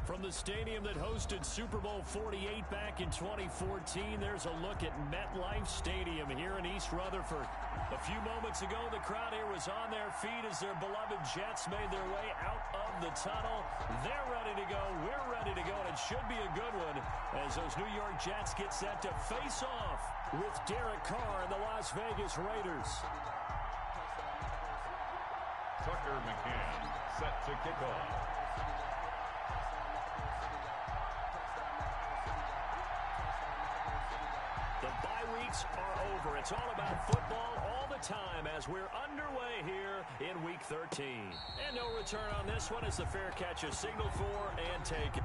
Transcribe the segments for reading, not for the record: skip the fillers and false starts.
From the stadium that hosted Super Bowl 48 back in 2014, there's a look at MetLife Stadium here in East Rutherford. A few moments ago, the crowd here was on their feet as their beloved Jets made their way out of the tunnel. They're ready to go. We're ready to go, and it should be a good one as those New York Jets get set to face off with Derek Carr and the Las Vegas Raiders. Tucker McCann set to kick off. The bye weeks are over. It's all about football all the time as we're underway here in Week 13. And no return on this one as the fair catch is signaled for and taken.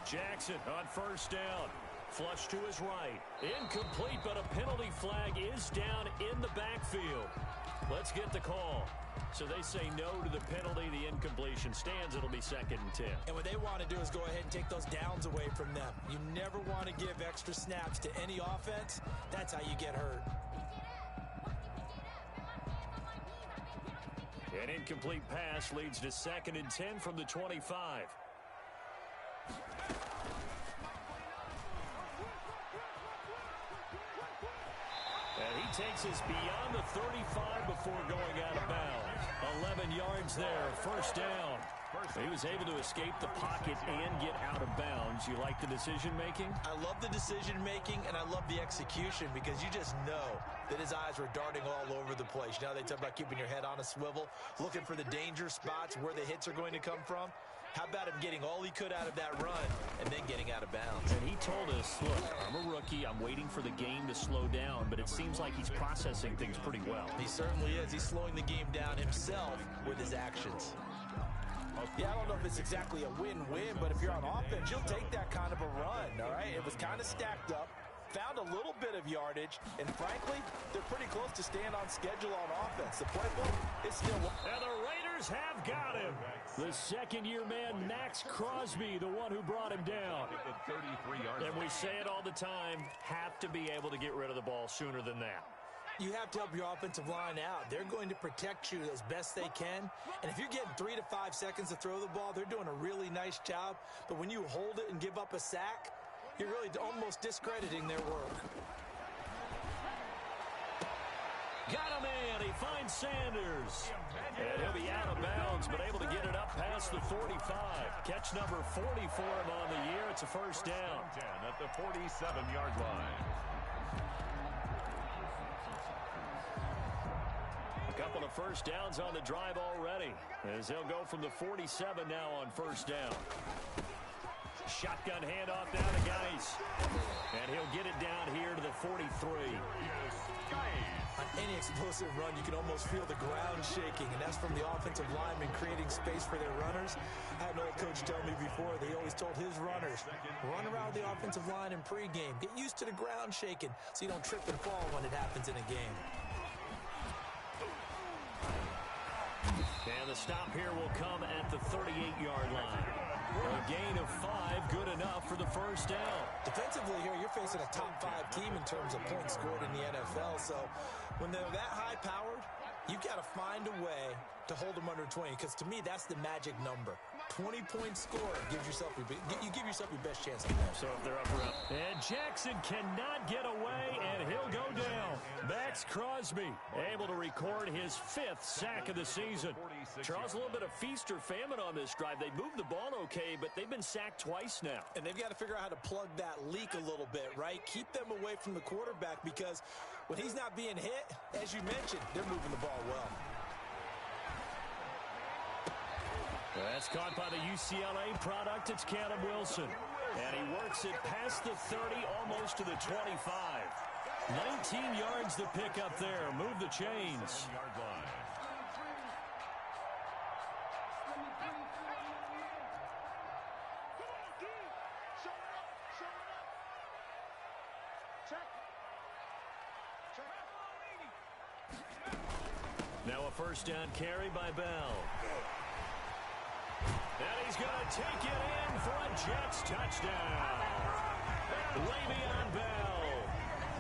Jackson on first down. Flush to his right. Incomplete, but a penalty flag is down in the backfield. Let's get the call. So they say no to the penalty. The incompletion stands. It'll be 2nd and 10. And what they want to do is go ahead and take those downs away from them. You never want to give extra snaps to any offense. That's how you get hurt. An incomplete pass leads to 2nd and 10 from the 25. And he takes us beyond the 35 before going out of bounds. 11 yards there, first down. He was able to escape the pocket and get out of bounds. You like the decision-making? I love the decision-making, and I love the execution because you just know that his eyes were darting all over the place. You know, they talk about keeping your head on a swivel, looking for the danger spots where the hits are going to come from. How about him getting all he could out of that run and then getting out of bounds? And he told us, look, I'm a rookie. I'm waiting for the game to slow down, but it seems like he's processing things pretty well. He certainly is. He's slowing the game down himself with his actions. Yeah, I don't know if it's exactly a win-win, but if you're on offense, you'll take that kind of a run, all right? It was kind of stacked up, found a little bit of yardage, and frankly, they're pretty close to staying on schedule on offense. The playbook is still... And the Raiders have got him. The second-year man, Max Crosby, the one who brought him down. And we say it all the time, have to be able to get rid of the ball sooner than that. You have to help your offensive line out. They're going to protect you as best they can. And if you're getting 3 to 5 seconds to throw the ball, they're doing a really nice job. But when you hold it and give up a sack, you're really almost discrediting their work. Got him in. He finds Sanders. And he'll be out of bounds, but able to get it up past the 45. Catch number 40 for him on the year. It's a first down. 10 at the 47-yard line. A couple of first downs on the drive already, as they'll go from the 47 now on first down. Shotgun handoff down to Geis. And he'll get it down here to the 43. On any explosive run, you can almost feel the ground shaking, and that's from the offensive linemen creating space for their runners. I had an old coach tell me before, they always told his runners, run around the offensive line in pregame. Get used to the ground shaking so you don't trip and fall when it happens in a game. And the stop here will come at the 38-yard line. A gain of 5, good enough for the first down. Defensively here, you're facing a top 5 team in terms of points scored in the NFL. So when they're that high-powered, you've got to find a way to hold them under 20. Because to me, that's the magic number. 20-point score gives yourself you give yourself your best chance to win. So if they're up or up. And Jackson cannot get away, and he'll go down. Max Crosby able to record his 5th sack of the season. Charles, a little bit of feast or famine on this drive. They moved the ball okay, but they've been sacked twice now. And they've got to figure out how to plug that leak a little bit, right? Keep them away from the quarterback because when he's not being hit, as you mentioned, they're moving the ball well. That's caught by the UCLA product. It's Caleb Wilson. And he works it past the 30, almost to the 25. 19 yards to pick up there. Move the chains. Now a first down carry by Bell. And he's going to take it in for a Jets touchdown. Le'Veon Bell,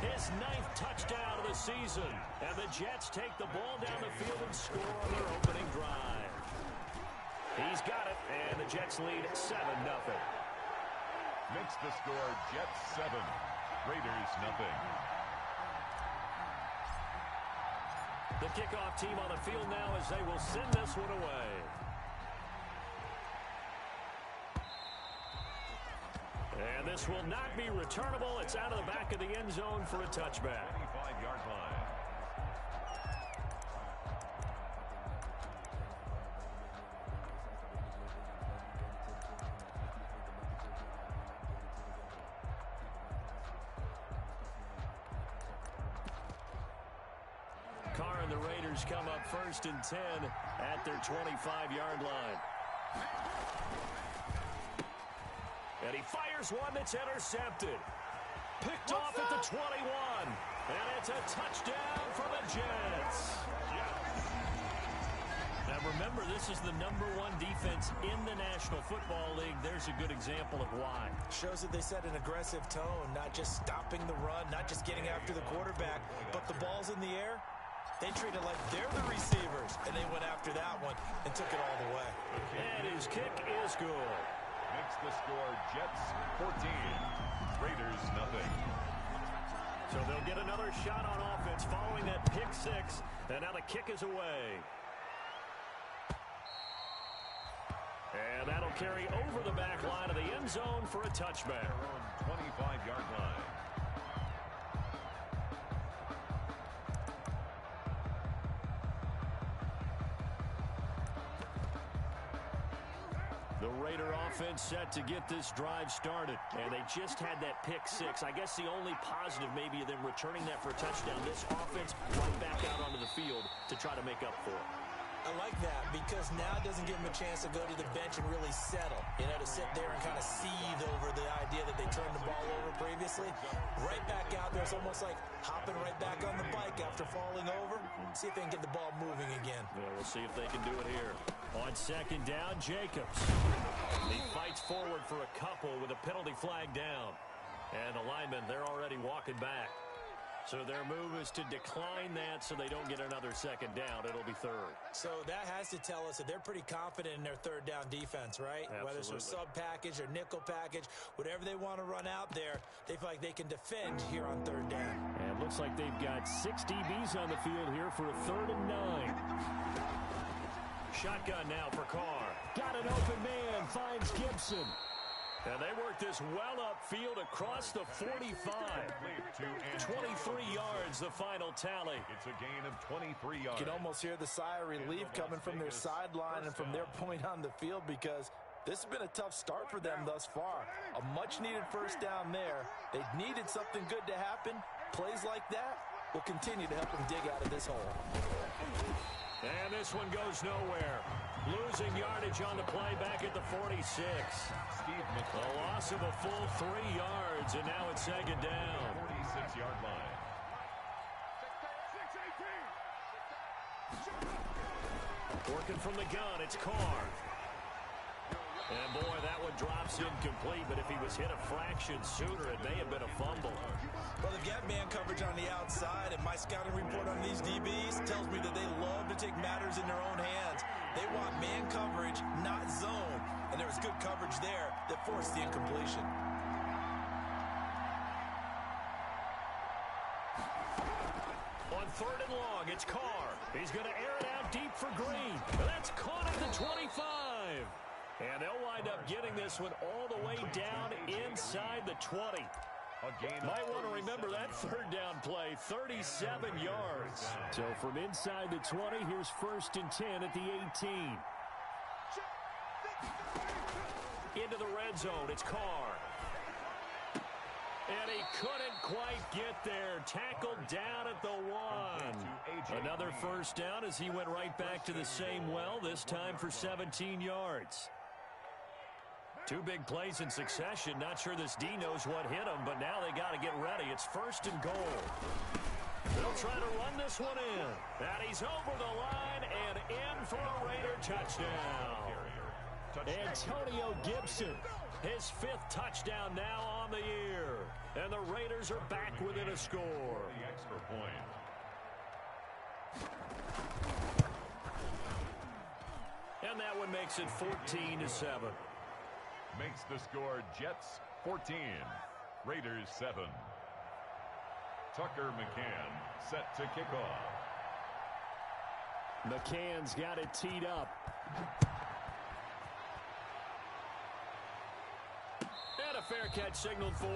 his 9th touchdown of the season. And the Jets take the ball down the field and score on their opening drive. He's got it, and the Jets lead 7-0. Makes the score Jets 7, Raiders 0. The kickoff team on the field now as they will send this one away. And this will not be returnable. It's out of the back of the end zone for a touchback. 25-yard line. Carr and the Raiders come up 1st and 10 at their 25-yard line. And he fires one that's intercepted. Picked off at the 21. And it's a touchdown for the Jets. Now remember, this is the #1 defense in the National Football League. There's a good example of why. Shows that they set an aggressive tone, not just stopping the run, not just getting after the quarterback, but the ball's in the air. They treat it like they're the receivers, and they went after that one and took it all the way. And his kick is good. Makes the score Jets 14, Raiders nothing. So they'll get another shot on offense following that pick six, and now the kick is away. And that'll carry over the back line of the end zone for a touchback. 25-yard line. The Raider offense set to get this drive started. And they just had that pick six. I guess the only positive maybe of them returning that for a touchdown. This offense right back out onto the field to try to make up for it. I like that because now it doesn't give them a chance to go to the bench and really settle. You know, to sit there and kind of seethe over the idea that they turned the ball over previously. Right back out there. It's almost like hopping right back on the bike after falling over. See if they can get the ball moving again. Yeah, we'll see if they can do it here. On second down, Jacobs. He fights forward for a couple with a penalty flag down. And the linemen, they're already walking back. So their move is to decline that so they don't get another second down. It'll be third. So that has to tell us that they're pretty confident in their third down defense, right? Absolutely. Whether it's a sub package or nickel package, whatever they want to run out there, they feel like they can defend here on third down. And it looks like they've got 6 DBs on the field here for a 3rd and 9. Shotgun now for Carr. Got an open man, finds Gibson. And they work this well upfield across the 45. 23 yards, the final tally. It's a gain of 23 yards. You can almost hear the sigh of relief coming from their sideline and from their point on the field because this has been a tough start for them thus far. A much-needed first down there. They needed something good to happen. Plays like that will continue to help them dig out of this hole. And this one goes nowhere. Losing yardage on the play back at the 46. A loss of a full 3 yards, and now it's second down. 46-yard line. Working from the gun, it's Carr. And boy, that one drops incomplete, but if he was hit a fraction sooner, it may have been a fumble. Well, they've got man coverage on the outside, and my scouting report on these DBs tells me that they love to take matters in their own hands. They want man coverage, not zone. And there was good coverage there that forced the incompletion. On 3rd and long, it's Carr. He's going to air it out deep for Green. That's caught at the 25. And they'll wind up getting this one all the way down inside the 20. Might want to remember that 3rd down play, 37 yards. So from inside the 20, here's 1st and 10 at the 18. Into the red zone, it's Carr. And he couldn't quite get there. Tackled down at the 1. Another first down as he went right back to the same well, this time for 17 yards. 2 big plays in succession. Not sure this D knows what hit him, but now they got to get ready. It's 1st and goal. They'll try to run this one in. And he's over the line and in for a Raider touchdown. Antonio Gibson, his 5th touchdown now on the year. And the Raiders are back within a score. The extra point. And that one makes it 14-7. Makes the score Jets 14, Raiders 7. Tucker McCann set to kick off. McCann's got it teed up. And a fair catch signaled for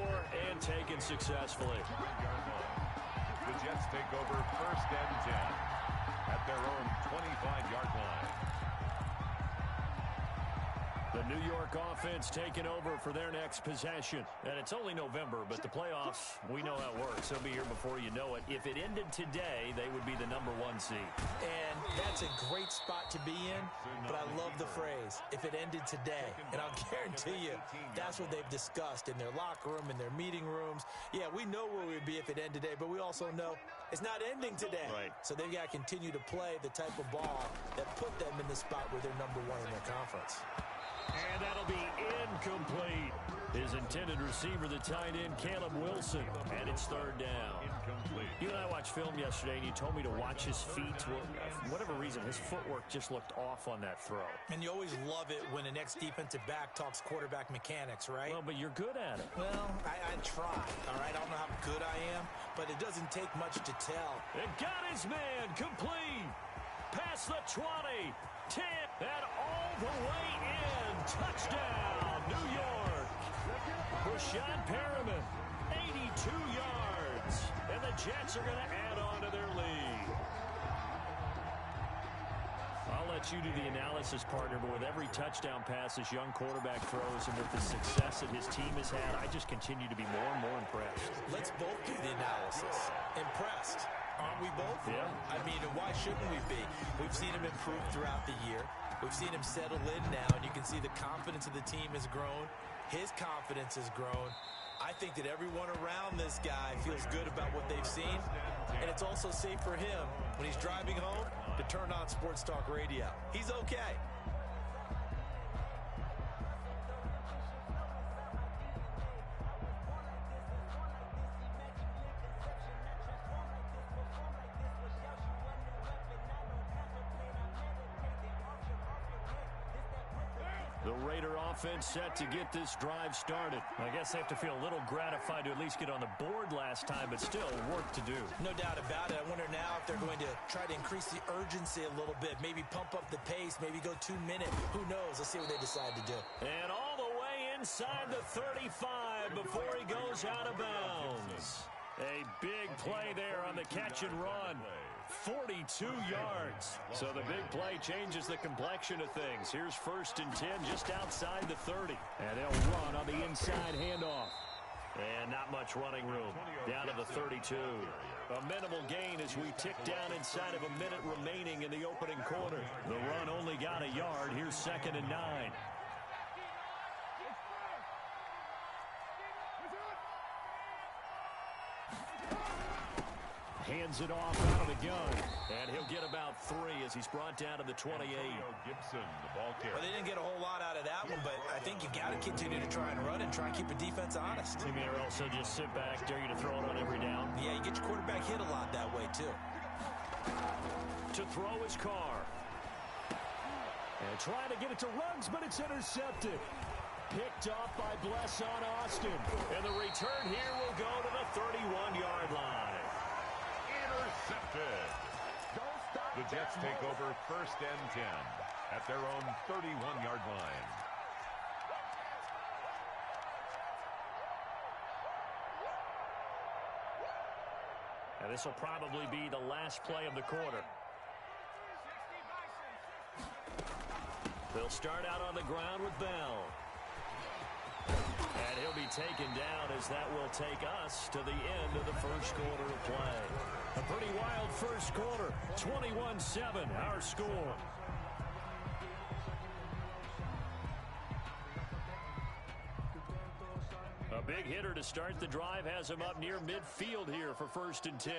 and taken successfully. The Jets take over 1st and 10 at their own 25-yard line. The New York offense taking over for their next possession. And it's only November, but the playoffs, we know how it works. They'll be here before you know it. If it ended today, they would be the #1 seed. And that's a great spot to be in, but I love the phrase, if it ended today. And I'll guarantee you, that's what they've discussed in their locker room, in their meeting rooms. Yeah, we know where we'd be if it ended today, but we also know it's not ending today. Right. So they've got to continue to play the type of ball that put them in the spot where they're #1 in their conference. And that'll be incomplete. His intended receiver, the tight end, Caleb Wilson. And it's 3rd down. Incomplete. You and I watched film yesterday, and you told me to watch his feet. Well, for whatever reason, his footwork just looked off on that throw. And you always love it when an ex-defensive back talks quarterback mechanics, right? Well, but you're good at it. Well, I try, all right? I don't know how good I am, but it doesn't take much to tell. It got his man complete. Past the 20, 10, and all the way in. Touchdown, New York. Rashad Perriman, 82 yards. And the Jets are going to add on to their lead. I'll let you do the analysis, partner, but with every touchdown pass this young quarterback throws and with the success that his team has had, I just continue to be more and more impressed. Let's both do the analysis. Impressed. Aren't we both? Yeah. I mean, why shouldn't we be? We've seen him improve throughout the year. We've seen him settle in now, and you can see the confidence of the team has grown. His confidence has grown. I think that everyone around this guy feels good about what they've seen, and it's also safe for him when he's driving home to turn on Sports Talk Radio. He's okay. The Raider offense set to get this drive started. I guess they have to feel a little gratified to at least get on the board last time, but still work to do. No doubt about it. I wonder now if they're going to try to increase the urgency a little bit, maybe pump up the pace, maybe go 2 minutes. Who knows? Let's see what they decide to do. And all the way inside the 35 before he goes out of bounds. A big play there on the catch and run. 42 yards. So the big play changes the complexion of things. Here's 1st and 10 just outside the 30. And they'll run on the inside handoff. And not much running room. Down to the 32. A minimal gain as we tick down inside of a minute remaining in the opening quarter. The run only got a yard. Here's 2nd and 9. Hands it off out of the gun. And he'll get about 3 as he's brought down to the 28. Gibson, the ball carrier. Well, they didn't get a whole lot out of that one, but I think you got to continue to try and run and try and keep a defense honest. You mean, or also just sit back, dare you to throw it on every down? Yeah, you get your quarterback hit a lot that way, too. To throw his car. And trying to get it to Ruggs, but it's intercepted. Picked off by Blesson Austin. And the return here will go to the 31-yard line. Intercepted. The Jets take over 1st and 10 at their own 31-yard line. And this will probably be the last play of the quarter. They'll start out on the ground with Bell. And he'll be taken down as that will take us to the end of the first quarter of play. A pretty wild first quarter. 21-7, our score. A big hitter to start the drive has him up near midfield here for 1st and 10.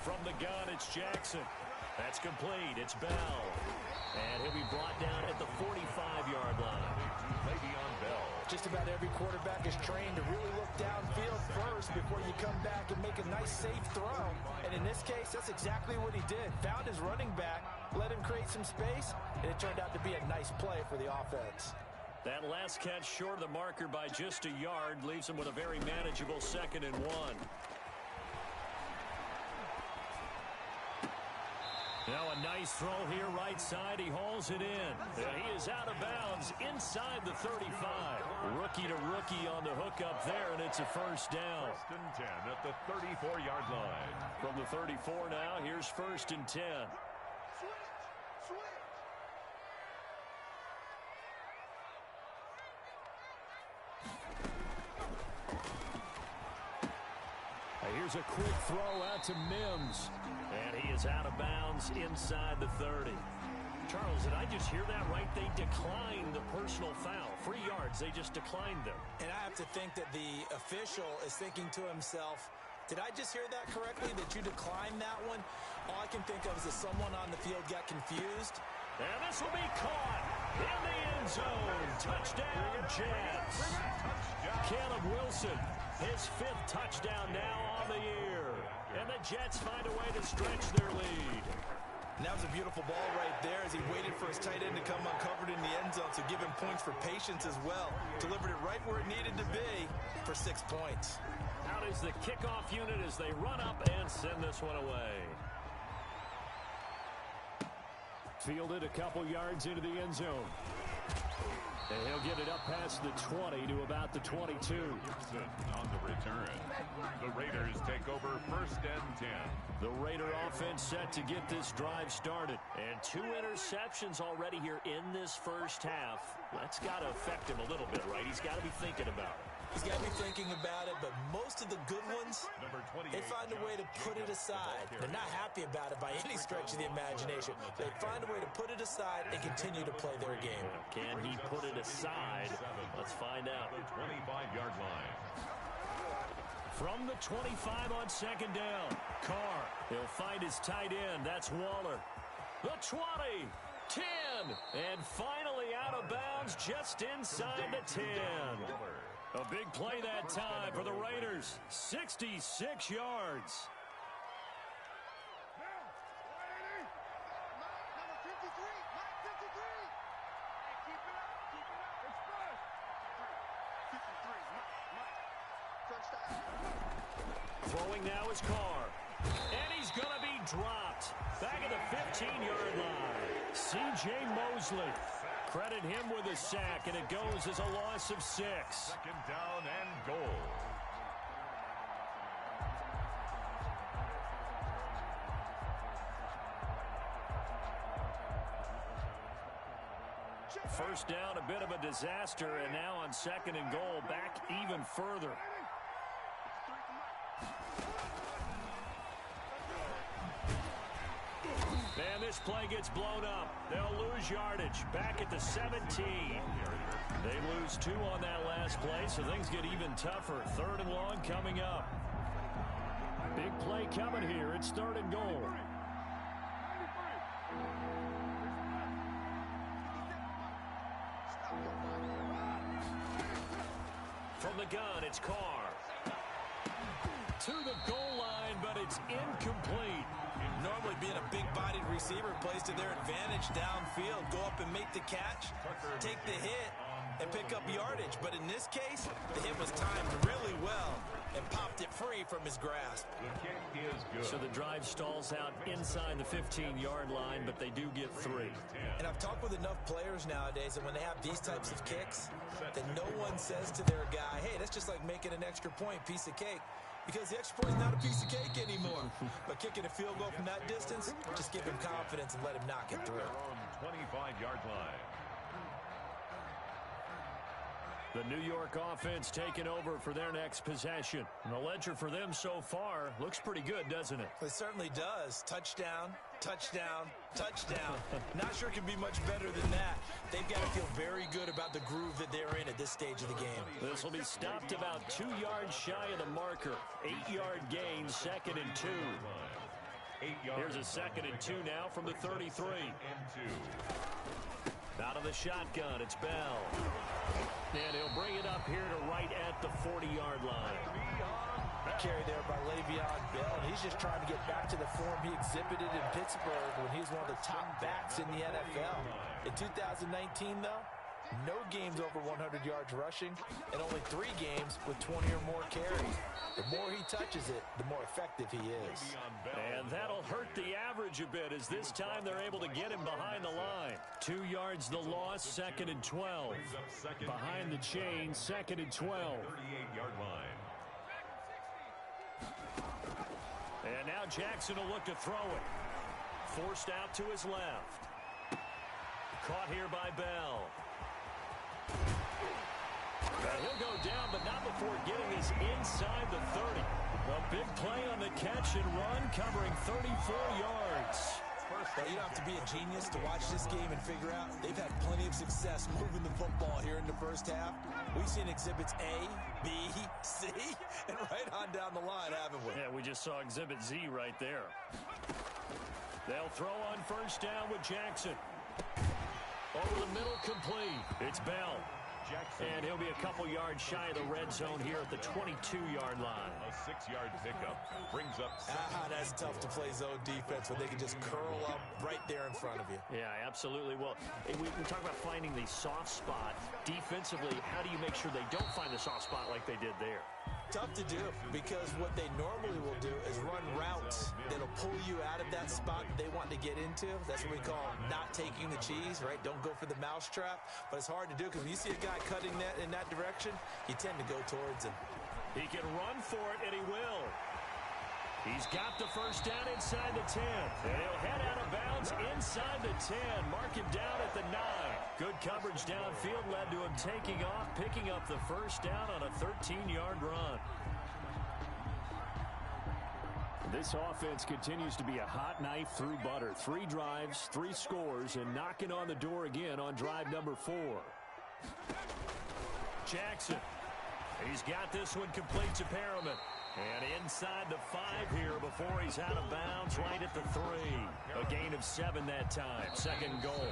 From the gun, it's Jackson. That's complete. It's Bell. And he'll be brought down at the 45-yard line. Le'Veon Bell. Just about every quarterback is trained to really look downfield first before you come back and make a nice, safe throw. And in this case, that's exactly what he did. Found his running back, let him create some space, and it turned out to be a nice play for the offense. That last catch short of the marker by just a yard leaves him with a very manageable 2nd and 1. Now a nice throw here right side. He hauls it in. He is out of bounds inside the 35. Rookie to rookie on the hook up there, and it's a first down. First and 10 at the 34-yard line. From the 34 now, here's first and 10. Here's a quick throw out to Mims. And he is out of bounds inside the 30. Charles, did I just hear that right? They declined the personal foul. 3 yards, they just declined them. And I have to think that the official is thinking to himself, did I just hear that correctly, that you declined that one? All I can think of is that someone on the field got confused. And this will be caught in the end zone. Touchdown, Jets. Caleb Wilson, his 5th touchdown now on the year. And the Jets find a way to stretch their lead. And that was a beautiful ball right there as he waited for his tight end to come uncovered in the end zone, so give him points for patience as well. Delivered it right where it needed to be for 6 points. Out is the kickoff unit as they run up and send this one away. Fielded a couple yards into the end zone. And he'll get it up past the 20 to about the 22. Gibson on the return. The Raiders take over first and 10. The Raider offense set to get this drive started. And 2 interceptions already here in this first half. That's got to affect him a little bit, right? He's got to be thinking about it. He's got to be thinking about it, but most of the good ones, they find a way to put it aside. They're not happy about it by any stretch of the imagination. They find a way to put it aside and continue to play their game. Can he put it aside? Let's find out. The 25-yard line. From the 25 on second down, Carr. He'll find his tight end. That's Waller. The 20, 10, and finally out of bounds just inside the 10. A big play that time for the Raiders. 66 yards. Throwing now is Carr. And he's going to be dropped. Back at the 15-yard line. C.J. Mosley. Credit him with a sack, and it goes as a loss of 6. Second down and goal. First down, a bit of a disaster, and now on second and goal, back even further. And this play gets blown up. They'll lose yardage. Back at the 17. They lose 2 on that last play, so things get even tougher. Third and long coming up. Big play coming here. It's third and goal. From the gun, it's Carr. To the goal line, but it's incomplete. Normally being a big-bodied receiver plays to their advantage downfield. Go up and make the catch, take the hit, and pick up yardage. But in this case, the hit was timed really well and popped it free from his grasp. The kick is good. So the drive stalls out inside the 15-yard line, but they do get 3. And I've talked with enough players nowadays that when they have these types of kicks, that no one says to their guy, hey, that's just like making an extra point, piece of cake. Because the extra point is not a piece of cake anymore. But kicking a field goal from that distance, just give him confidence and let him knock it through. Their own 25-yard line. The New York offense taking over for their next possession. And the ledger for them so far looks pretty good, doesn't it? It certainly does. Touchdown, touchdown, touchdown. Not sure it can be much better than that. They've got to feel very good about the groove that they're in at this stage of the game. This will be stopped about 2 yards shy of the marker. 8-yard gain, second and 2. 8 yards. Here's a second and 2 now from the 33. Out of the shotgun, it's Bell. And he'll bring it up here to right at the 40-yard line. Carry there by Le'Veon Bell. He's just trying to get back to the form he exhibited in Pittsburgh when he was one of the top backs in the NFL. In 2019, though, no games over 100 yards rushing, and only 3 games with 20 or more carries. The more he touches it, the more effective he is. And that'll hurt the average a bit as this time they're able to get him behind the line. 2 yards the loss, 2nd and 12. Behind the chain, 2nd and 12. 38-yard line. And now Jackson will look to throw it. Forced out to his left. Caught here by Bell. He'll go down, but not before getting this inside the 30. A big play on the catch and run, covering 34 yards. Well, you don't have to be a genius to watch this game and figure out they've had plenty of success moving the football here in the first half. We've seen exhibits A, B, C, and right on down the line, haven't we? Yeah, we just saw exhibit Z right there. They'll throw on first down with Jackson. Over the middle, complete. It's Bell. And he'll be a couple yards shy of the red zone here at the 22-yard line. A 6-yard pickup brings up. That's tough to play zone defense when they can just curl up right there in front of you. Yeah, absolutely. Well, we talk about finding the soft spot. Defensively, how do you make sure they don't find the soft spot like they did there? Tough to do, because what they normally will do is run routes that'll pull you out of that spot they want to get into. That's what we call not taking the cheese, right? Don't go for the mousetrap. But it's hard to do because when you see a guy cutting that in that direction, you tend to go towards him. He can run for it, and he will. He's got the first down inside the 10. And he'll head out of bounds inside the 10. Mark him down at the 9. Good coverage downfield led to him taking off, picking up the first down on a 13-yard run. This offense continues to be a hot knife through butter. 3 drives, 3 scores, and knocking on the door again on drive number 4. Jackson. He's got this one complete to Perriman. And inside the 5 here before he's out of bounds right at the 3. A gain of 7 that time. 2nd goal.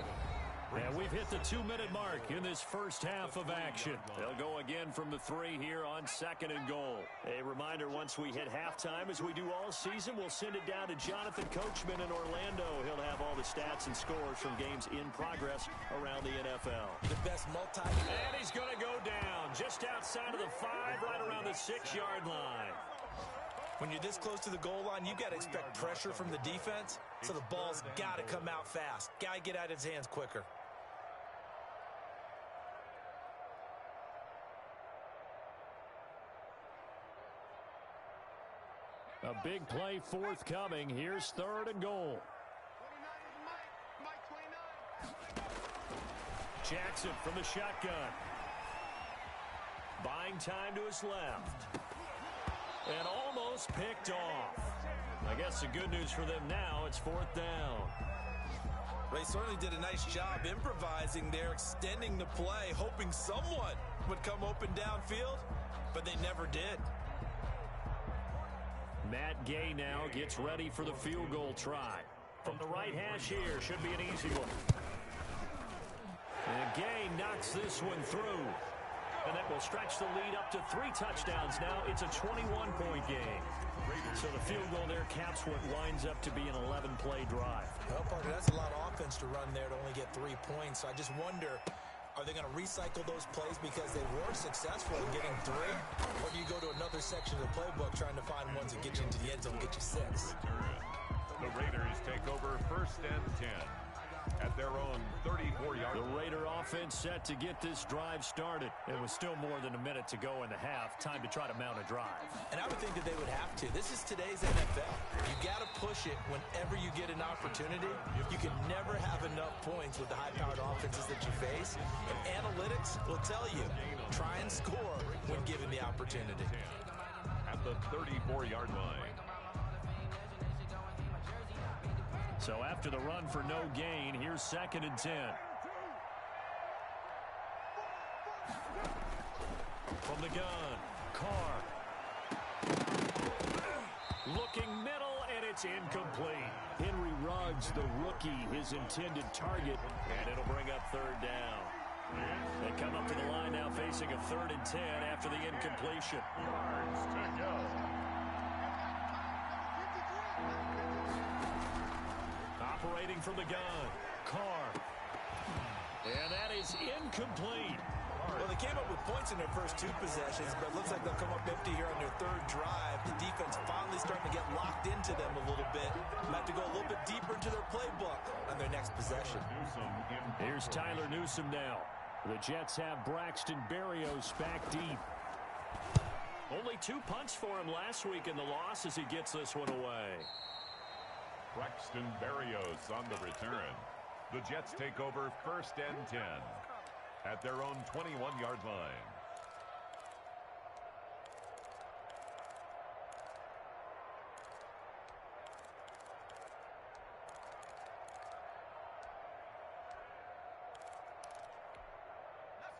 And we've hit the 2-minute mark in this first half of action. They'll go again from the 3 here on 2nd and goal. A reminder, once we hit halftime, as we do all season, we'll send it down to Jonathan Coachman in Orlando. He'll have all the stats and scores from games in progress around the NFL. The best And he's going to go down just outside of the 5, right around the 6-yard line. When you're this close to the goal line, you got to expect pressure from the defense, so the ball's got to come out fast. Got to get out of his hands quicker. A big play forthcoming. Here's 3rd and goal. Jackson from the shotgun. Buying time to his left. And almost picked off. I guess the good news for them now, it's 4th down. They certainly did a nice job improvising there, extending the play, hoping someone would come open downfield, but they never did. Matt Gay now gets ready for the field goal try. From the right hash here, should be an easy one. And Gay knocks this one through. And that will stretch the lead up to 3 touchdowns now. It's a 21-point game. So the field goal there caps what winds up to be an 11-play drive. Well, partner, that's a lot of offense to run there to only get 3 points. So I just wonder, are they going to recycle those plays because they were successful in getting 3? Or do you go to another section of the playbook trying to find ones that get you into the end zone and get you 6? The Raiders take over 1st and 10. At their own 34-yard. The Raider offense set to get this drive started. It was still more than a minute to go in the half. Time to try to mount a drive. And I would think that they would have to. This is today's NFL. You got to push it whenever you get an opportunity. You can never have enough points with the high-powered offenses that you face. And analytics will tell you, try and score when given the opportunity. At the 34-yard line. So after the run for no gain, here's 2nd and 10. From the gun, Carr. Looking middle, and it's incomplete. Henry Ruggs, the rookie, his intended target, and it'll bring up 3rd down. They come up to the line now facing a 3rd and 10 after the incompletion. Yards to go. Operating from the gun, Carr. And that is incomplete. points in their first 2 possessions, but it looks like they'll come up empty here on their 3rd drive. The defense finally starting to get locked into them a little bit. Might have to go a little bit deeper into their playbook on their next possession. Here's Tyler Newsome now. The Jets have Braxton Berrios back deep. Only 2 punts for him last week in the loss as he gets this one away. Braxton Berrios on the return. The Jets take over 1st and 10 at their own 21-yard line.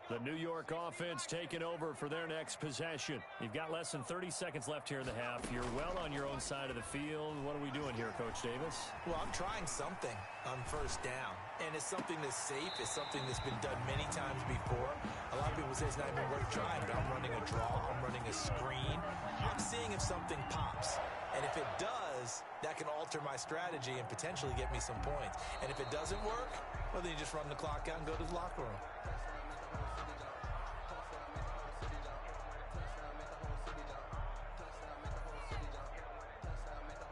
The New York offense taking over for their next possession. You've got less than 30 seconds left here in the half. You're well on your own side of the field. What are we doing here, Coach Davis? Well, I'm trying something on 1st down. And it's something that's safe. It's something that's been done many times before. A lot of people say it's not even worth trying, but I'm running a draw. I'm running a screen. I'm seeing if something pops. And if it does, that can alter my strategy and potentially get me some points. And if it doesn't work, well, then you just run the clock out and go to the locker room.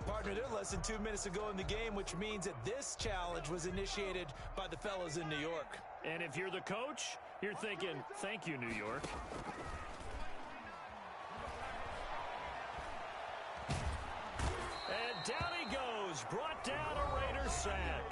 Partner, they're less than 2 minutes ago in the game, which means that this challenge was initiated by the fellas in New York. And if you're the coach, you're thinking, thank you, New York. And down he goes, brought down a Raider sack.